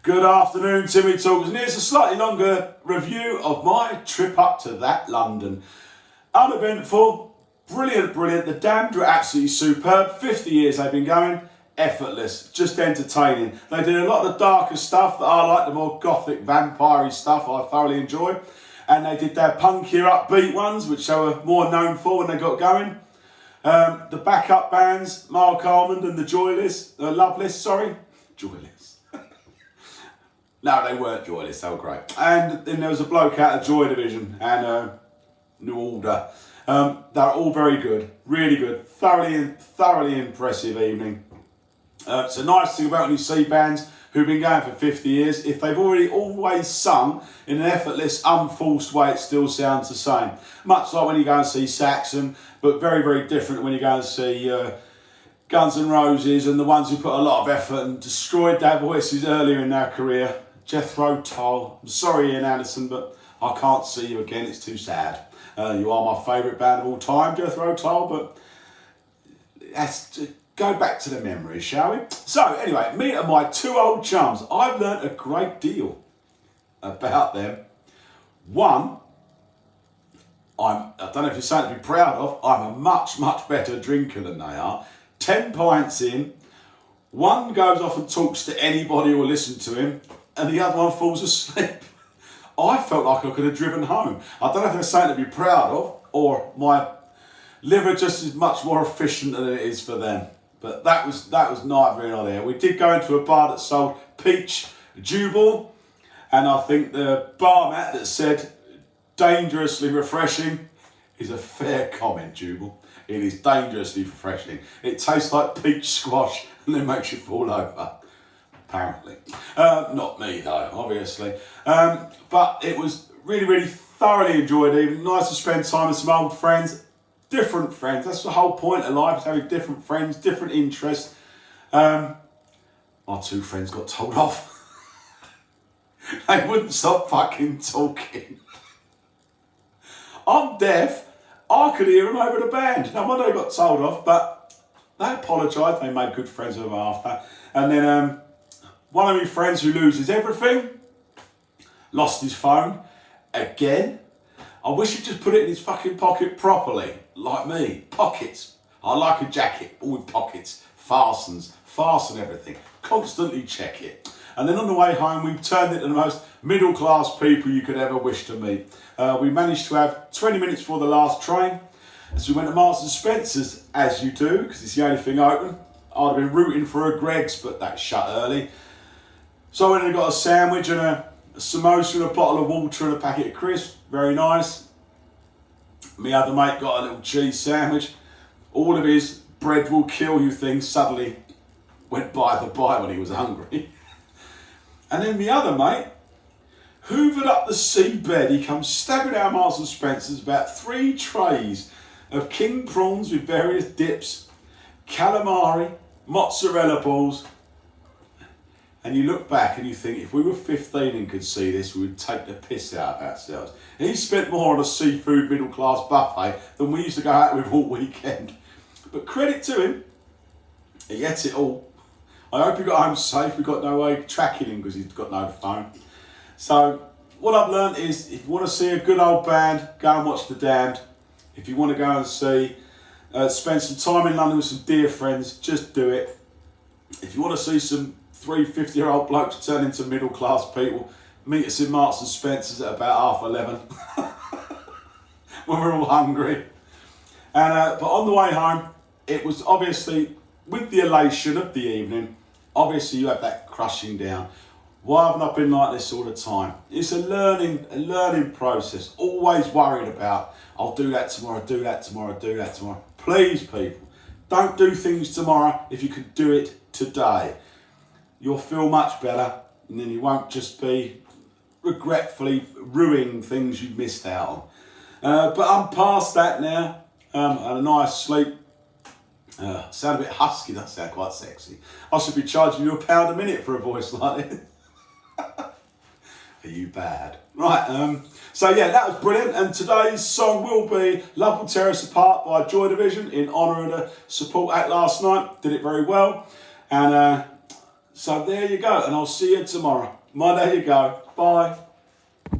Good afternoon, Timmy Talkers, and here's a slightly longer review of my trip up to that London. Uneventful, brilliant. The Damned were absolutely superb. 50 years they've been going, effortless, just entertaining. They did a lot of the darker stuff that I like, the more gothic, vampire-y stuff I thoroughly enjoy. And they did their punkier, upbeat ones, which they were more known for when they got going. The backup bands, Mark Almond and the Joyless. No, they weren't Joyless, they were great. And then there was a bloke out of Joy Division and New Order. They're all very good, really good, thoroughly impressive evening. It's a nice thing about when you see bands who've been going for 50 years, if they've always sung in an effortless, unforced way, it still sounds the same. Much like when you go and see Saxon, but very different when you go and see Guns N' Roses and the ones who put a lot of effort and destroyed their voices earlier in their career. Jethro Tull. I'm sorry, Ian Anderson, but I can't see you again. It's too sad. You are my favourite band of all time, Jethro Tull, but let's go back to the memories, shall we? So, anyway, me and my two old chums. I've learnt a great deal about them. One, I don't know if it's something to be proud of, I'm a much better drinker than they are. 10 pints in, one goes off and talks to anybody who will listen to him, and the other one falls asleep. I felt like I could have driven home. I don't know if there's something to be proud of, or my liver just is much more efficient than it is for them. But that was neither here nor there. We did go into a bar that sold peach Jubal, and I think the bar mat that said dangerously refreshing is a fair comment, Jubal. It is dangerously refreshing. It tastes like peach squash and then makes you fall over. Apparently. Not me though, obviously. But it was really thoroughly enjoyed even. Nice to spend time with some old friends. Different friends. That's the whole point of life, is having different friends, different interests. My two friends got told off. They wouldn't stop fucking talking. I'm deaf. I could hear them over the band. No wonder they got told off, but they apologised. They made good friends with them after. And then one of my friends who loses everything lost his phone again. I wish he'd just put it in his fucking pocket properly, like me. Pockets. I like a jacket, all with pockets. Fasten everything. Constantly check it. And then on the way home, we turned into the most middle-class people you could ever wish to meet. We managed to have 20 minutes before the last train. So we went to Marks and Spencer's, as you do, because it's the only thing open. I'd have been rooting for a Greggs, but that shut early. So I went and got a sandwich and a samosa and a bottle of water and a packet of crisps. Very nice. My other mate got a little cheese sandwich. All of his bread will kill you things suddenly went by the by when he was hungry. And then my other mate hoovered up the seabed. He comes staggering out Marks and Spencer's, about 3 trays of king prawns with various dips, calamari, mozzarella balls. And you look back and you think, if we were 15 and could see this, we would take the piss out of ourselves. He spent more on a seafood middle-class buffet than we used to go out with all weekend. But credit to him, he ate it all. I hope he got home safe. We got no way of tracking him because he's got no phone. So what I've learned is, if you want to see a good old band, go and watch The Damned. If you want to go and spend some time in London with some dear friends, just do it. If you want to see some 50-year-old blokes turn into middle-class people, meet us in Marks and Spencer's at about 11:30 when we're all hungry. And but on the way home, it was obviously, with the elation of the evening, obviously you have that crushing down. Why haven't I been like this all the time? It's a learning process. Always worried about, I'll do that tomorrow, do that tomorrow. Please, people, don't do things tomorrow if you could do it today. You'll feel much better, and then you won't just be regretfully ruining things you've missed out on. But I'm past that now. Had a nice sleep. Sound a bit husky, that sound quite sexy. I should be charging you £1 a minute for a voice like this. Are you bad? Right, so yeah, that was brilliant. And today's song will be Love Will Tear Us Apart by Joy Division in honour of the support act last night. Did it very well. And So there you go, and I'll see you tomorrow. There you go. Bye.